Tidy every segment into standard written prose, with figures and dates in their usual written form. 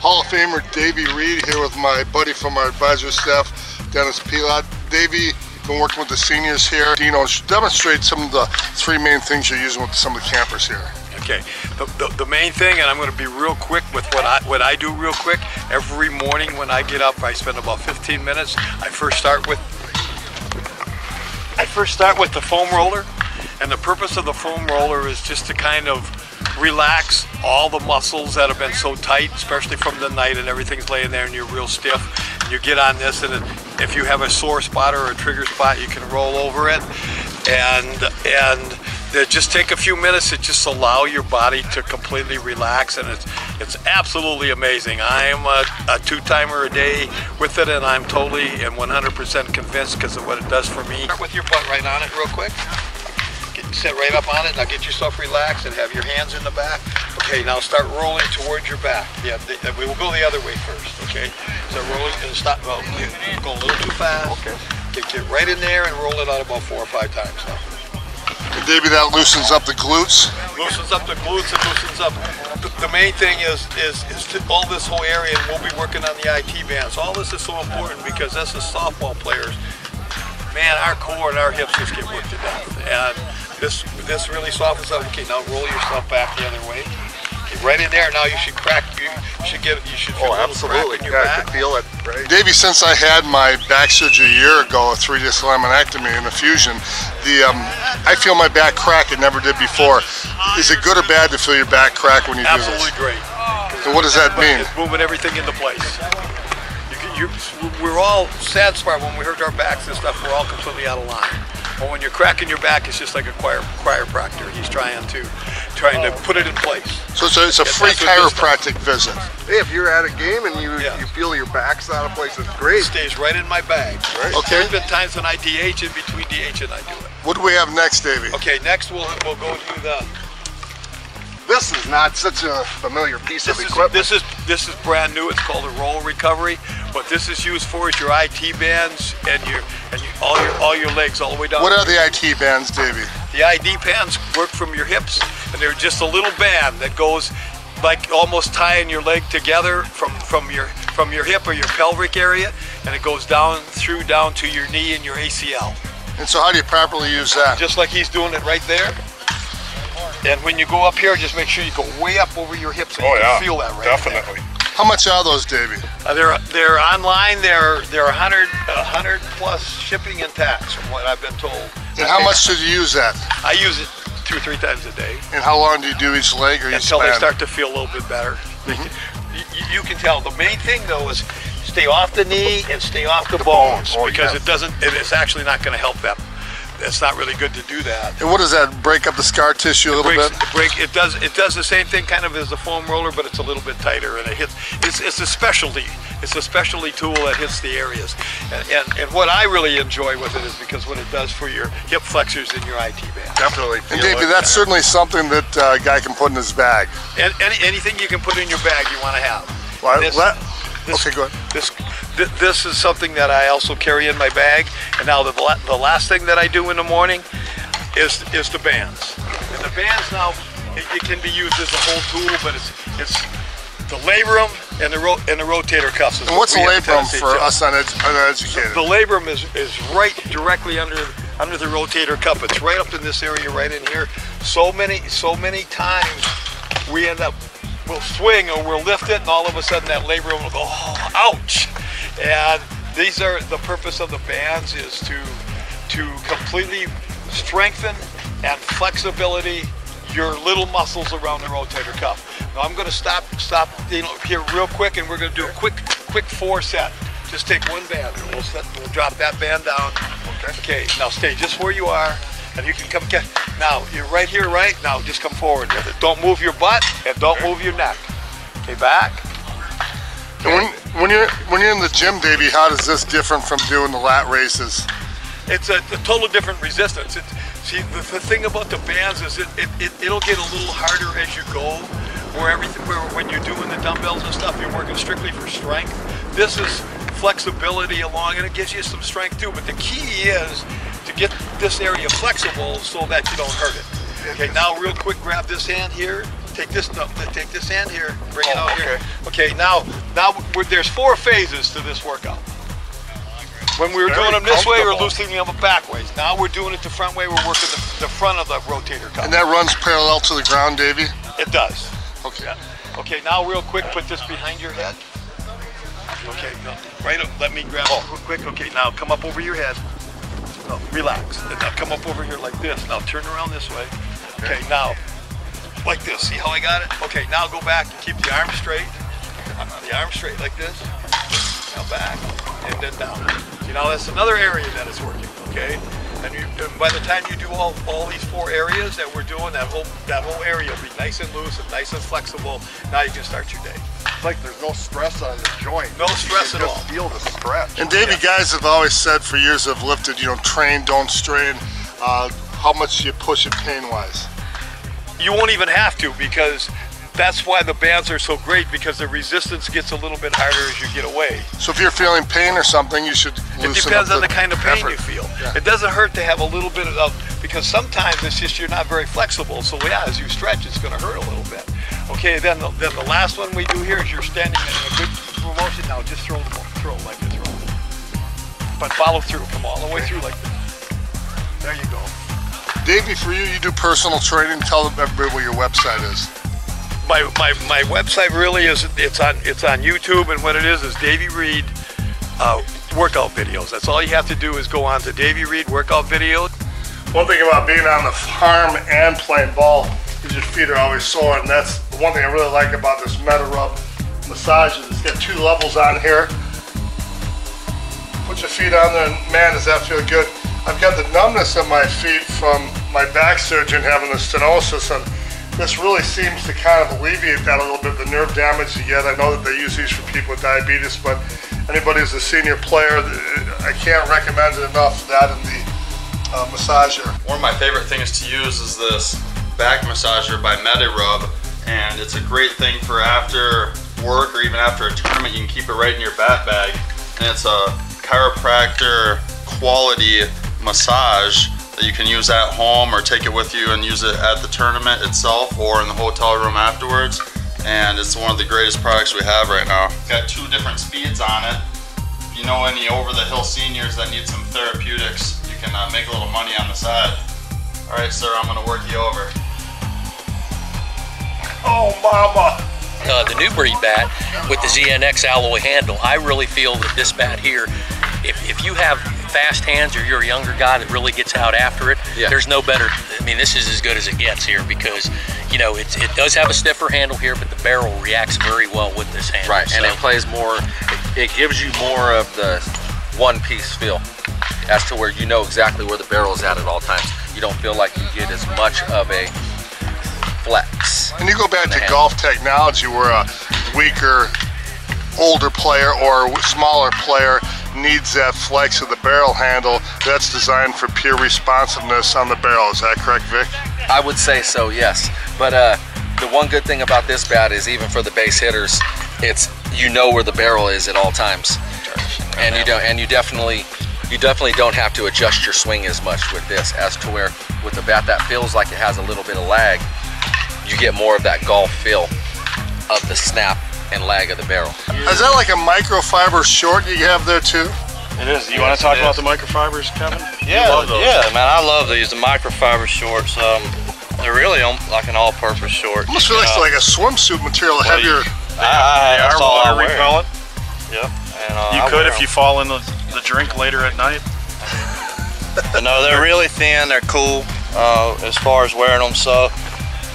Hall of Famer Davey Reed here with my buddy from our advisory staff, Dennis Pilot. Davey, been working with the seniors here. Dino, demonstrate some of the three main things you're using with some of the campers here. Okay, the main thing, and I'm going to be real quick with what I do real quick. Every morning when I get up, I spend about 15 minutes. I first start with the foam roller, and the purpose of the foam roller is just to kind of relax all the muscles that have been so tight, especially from the night and everything's laying there and you're real stiff. And you get on this, and if you have a sore spot or a trigger spot, you can roll over it, and just take a few minutes to just allow your body to completely relax, and it's absolutely amazing. I am a two-timer a day with it, and I'm totally and 100% convinced because of what it does for me. Start with your butt right on it real quick. Sit right up on it. Now get yourself relaxed and have your hands in the back. Okay, now start rolling towards your back. Yeah, we will go the other way first. Okay, so rolling and stop. Well, you're going a little too fast. Okay, get right in there and roll it out about 4 or 5 times now. And Davey, that loosens up the glutes. Loosens up the glutes and loosens up. The main thing is all this whole area, and we'll be working on the IT bands. All this is so important because as the softball players, man, our core and our hips just get worked to death. And this really softens up. Okay, now roll yourself back the other way. Okay, right in there. Now you should crack. You should feel a little crack in your back. I can feel it. Right. Davey, since I had my back surgery a year ago, a 3-disc laminectomy and a fusion, I feel my back crack. It never did before. Is it good or bad to feel your back crack when you do this? Absolutely great. And what does that mean? It's moving everything into place. We're all sad spot when we hurt our backs and stuff. We're all completely out of line. But when you're cracking your back, it's just like a chiropractor. He's trying to put it in place. So it's a free chiropractic visit. Hey, if you're at a game and you feel your back's out of place, it's great. It stays right in my bag. Right. Okay. There's been times when I DH, in between DH and I do it. What do we have next, Davey? Okay, next we'll go to the. This is not such a familiar piece of equipment. This is brand new. It's called a roll recovery. What this is used for is your IT bands and all your legs all the way down. What are the IT bands, Davey? The ID bands work from your hips, and they're just a little band that goes like almost tying your leg together from your hip or your pelvic area, and it goes down to your knee and your ACL. And so how do you properly use that? Just like he's doing it right there. And when you go up here, just make sure you go way up over your hips, and you can feel that right. Definitely. How much are those, Davey? They're online. They're 100 plus shipping and tax, from what I've been told. And how much should you use that? I use it 2 or 3 times a day. And how long do you do each leg or each Until span? they start to feel a little bit better. You can tell. The main thing though is stay off the knee and stay off the bones, because it's actually not going to help them. It's not really good to do that. And what does that, break up the scar tissue a little bit? It does the same thing kind of as the foam roller, but it's a little bit tighter, and it's a specialty. It's a specialty tool that hits the areas. And what I really enjoy with it is because what it does for your hip flexors and your IT band. Definitely. And Davey, that's certainly something that a guy can put in his bag. And anything you can put in your bag you want to have. Well, okay, go ahead. This is something that I also carry in my bag. And now the last thing that I do in the morning is the bands. And the bands now, it can be used as a whole tool, but it's the labrum and the rotator cuffs. And what's the labrum for us uneducated? The labrum is right directly under the rotator cuff. It's right up in this area, right in here. So many times we end up, we'll swing or we'll lift it, and all of a sudden that labrum will go, oh, ouch. And these are the purpose of the bands is to completely strengthen and flexibility your little muscles around the rotator cuff. Now I'm going to stop here real quick, and we're going to do a quick 4 set. Just take one band, and we'll drop that band down. Okay. Now stay just where you are, and you can come. Now you're right here, right? Now just come forward with it. Don't move your butt and don't move your neck. Okay, back. And when you're in the gym, Davey, how does this different from doing the lat raises? It's a total different resistance. See, the thing about the bands is it'll get a little harder as you go. Where when you're doing the dumbbells and stuff, you're working strictly for strength. This is flexibility along, and it gives you some strength too. But the key is to get this area flexible so that you don't hurt it. Okay, now real quick, grab this hand here. Take this end here, bring it out here. Okay, now there's 4 phases to this workout. When we were doing them this way, we're loosening them back ways. Now we're doing it the front way, we're working the front of the rotator cuff. And that runs parallel to the ground, Davey? It does. Okay. Yeah. Okay, now real quick, put this behind your head. Okay, no, right up, let me grab it real quick. Okay, now come up over your head. No, relax. And now come up over here like this. Now turn around this way. Okay, now, like this. See how I got it? Okay, now go back and keep the arm straight. The arm straight like this. Now back, and then down. See, now that's another area that is working, okay? And by the time you do all these 4 areas that we're doing, that whole area will be nice and loose and nice and flexible. Now you can start your day. It's like there's no stress on the joint. No stress at all. Just feel the stretch. And Davey, guys have always said for years I've lifted, you know, train, don't strain. How much do you push it pain-wise? You won't even have to, because that's why the bands are so great, because the resistance gets a little bit harder as you get away. So if you're feeling pain or something, you should loosen It depends up on the kind of pain effort. you feel. Yeah. It doesn't hurt to have a little bit of, because sometimes it's just you're not very flexible. So yeah, as you stretch, it's going to hurt a little bit. Okay, then the last one we do here is you're standing in a good motion. Now just throw the ball, throw like this, throw. But follow through, come all the way through like this. There you go. Davey, for you, you do personal training. Tell everybody what your website is. My website really is, it's on YouTube, and what it is Davey Reed workout videos. That's all you have to do is go on to Davey Reed workout videos. One thing about being on the farm and playing ball is your feet are always sore, and that's the one thing I really like about this MetaRub massage is it's got 2 levels on here. Put your feet on there, and man, does that feel good. I've got the numbness in my feet from my back surgery and having the stenosis, and this really seems to kind of alleviate that a little bit, the nerve damage you get. I know that they use these for people with diabetes, but anybody who's a senior player, I can't recommend it enough, that and the massager. One of my favorite things to use is this back massager by MetaRub, and it's a great thing for after work or even after a tournament. You can keep it right in your bat bag, and it's a chiropractor quality massage that you can use at home or take it with you and use it at the tournament itself or in the hotel room afterwards. And it's one of the greatest products we have right now. It's got 2 different speeds on it. If you know any over-the-hill seniors that need some therapeutics, you can make a little money on the side. All right, sir, I'm gonna work you over. Oh, mama! The new breed bat with the ZNX alloy handle, I really feel that this bat here, if you have fast hands or you're a younger guy that really gets out after it, there's no better. I mean, this is as good as it gets here because, you know, it does have a stiffer handle here, but the barrel reacts very well with this handle. Right, and it plays more, it gives you more of the one-piece feel as to where you know exactly where the barrel is at all times. You don't feel like you get as much of a flex. And you go back to golf technology where a weaker, older player or smaller player needs that flex of the barrel handle. That's designed for pure responsiveness on the barrel. Is that correct, Vic? I would say so, yes. But the one good thing about this bat is even for the base hitters, it's you know where the barrel is at all times, and you definitely don't have to adjust your swing as much with this as to where with the bat that feels like it has a little bit of lag, you get more of that golf feel of the snap and lag of the barrel. Is that like a microfiber short you have there too? It is. You want to talk about the microfibers, Kevin? Yeah, man, I love these. The microfiber shorts, they're really like an all-purpose short. Almost feels like a swimsuit material, heavier. That's all I wear. Repellent. Yep. And, you could if you fall in the drink later at night. No, they're really thin. They're cool as far as wearing them. So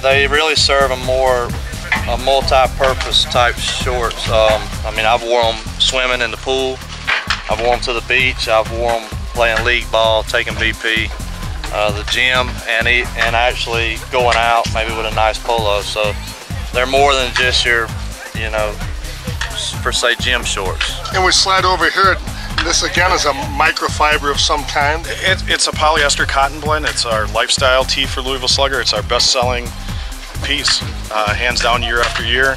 they really serve a multi-purpose type shorts. I mean, I've worn them swimming in the pool. I've worn them to the beach. I've worn them playing league ball, taking BP, the gym, and actually going out maybe with a nice polo. So they're more than just your, you know, per se gym shorts. And we slide over here. This again is a microfiber of some kind. It's a polyester cotton blend. It's our lifestyle tee for Louisville Slugger. It's our best-selling piece, hands down, year after year.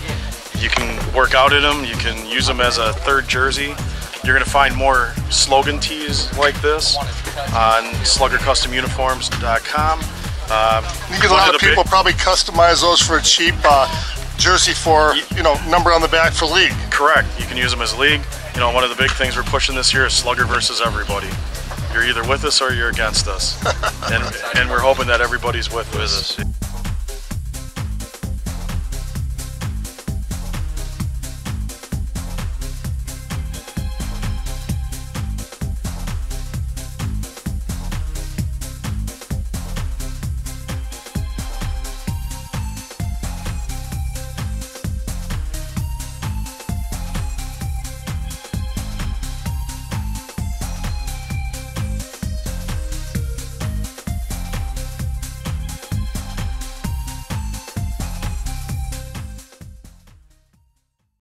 You can work out in them. You can use them as a third jersey. You're going to find more slogan tees like this on sluggercustomuniforms.com. You get a lot of people probably customize those for a cheap jersey for, you know, number on the back for league. Correct. You can use them as league. You know, one of the big things we're pushing this year is slugger versus everybody. You're either with us or you're against us. and we're hoping that everybody's with us.